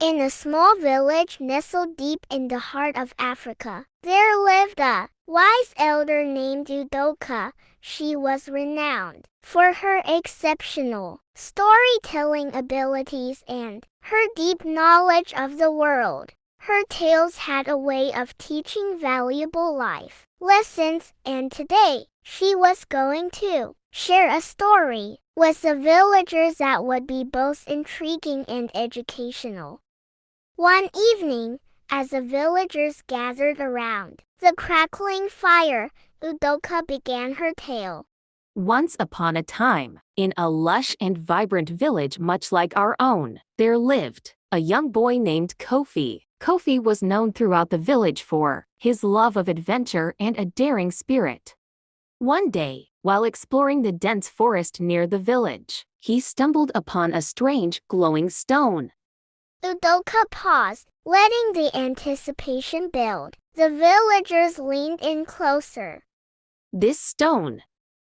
In a small village nestled deep in the heart of Africa, there lived a wise elder named Udoka. She was renowned for her exceptional storytelling abilities and her deep knowledge of the world. Her tales had a way of teaching valuable life lessons, and today she was going to share a story with the villagers that would be both intriguing and educational. One evening, as the villagers gathered around the crackling fire, Udoka began her tale. Once upon a time, in a lush and vibrant village much like our own, there lived a young boy named Kofi. Kofi was known throughout the village for his love of adventure and a daring spirit. One day, while exploring the dense forest near the village, he stumbled upon a strange, glowing stone. Udoka paused, letting the anticipation build. The villagers leaned in closer. This stone,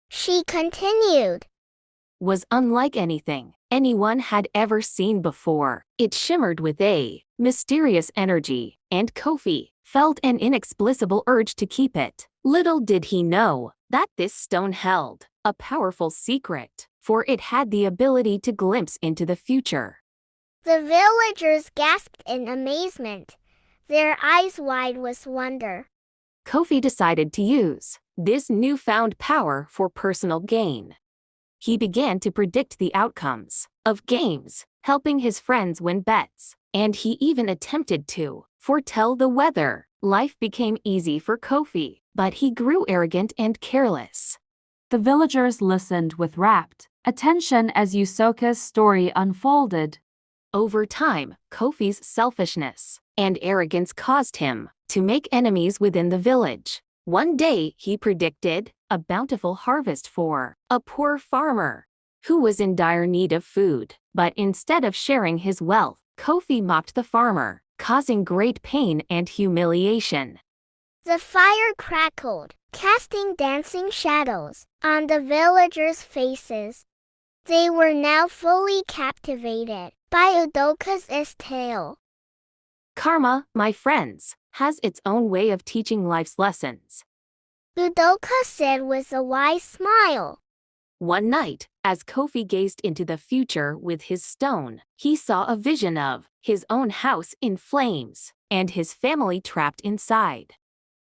She continued, was unlike anything anyone had ever seen before. It shimmered with a mysterious energy, and Kofi felt an inexplicable urge to keep it. Little did he know that this stone held a powerful secret, for it had the ability to glimpse into the future. The villagers gasped in amazement, their eyes wide with wonder. Kofi decided to use this newfound power for personal gain. He began to predict the outcomes of games, helping his friends win bets, and he even attempted to foretell the weather. Life became easy for Kofi, but he grew arrogant and careless. The villagers listened with rapt attention as Yusoka's story unfolded. Over time, Kofi's selfishness and arrogance caused him to make enemies within the village. One day, he predicted a bountiful harvest for a poor farmer who was in dire need of food. But instead of sharing his wealth, Kofi mocked the farmer, causing great pain and humiliation. The fire crackled, casting dancing shadows on the villagers' faces. They were now fully captivated by Udoka's tale. Karma, my friends, has its own way of teaching life's lessons. Udoka said with a wise smile. One night, as Kofi gazed into the future with his stone, he saw a vision of his own house in flames and his family trapped inside.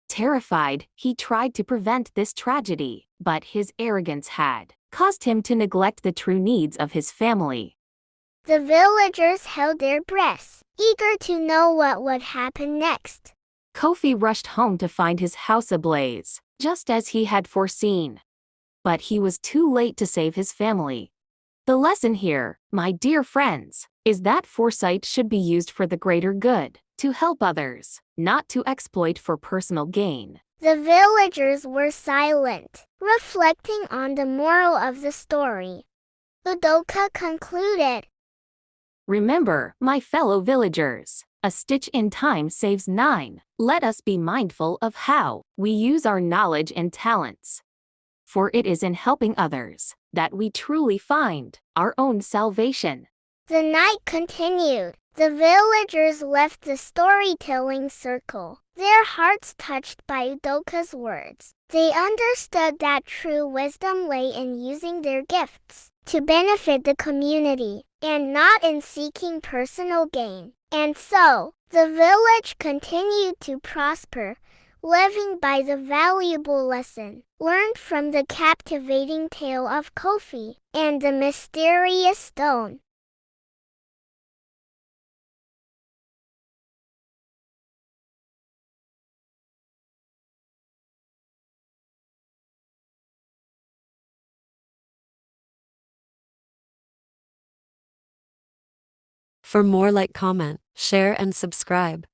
Terrified, he tried to prevent this tragedy, but his arrogance had caused him to neglect the true needs of his family. The villagers held their breaths, eager to know what would happen next. Kofi rushed home to find his house ablaze, just as he had foreseen. But he was too late to save his family. The lesson here, my dear friends, is that foresight should be used for the greater good, to help others, not to exploit for personal gain. The villagers were silent, reflecting on the moral of the story. Udoka concluded, Remember, my fellow villagers, a stitch in time saves 9. Let us be mindful of how we use our knowledge and talents. For it is in helping others that we truly find our own salvation. The night continued. The villagers left the storytelling circle, their hearts touched by Udoka's words. They understood that true wisdom lay in using their gifts to benefit the community, and not in seeking personal gain. And so, the village continued to prosper, living by the valuable lesson learned from the captivating tale of Kofi and the mysterious stone. For more, like, comment, share, and subscribe.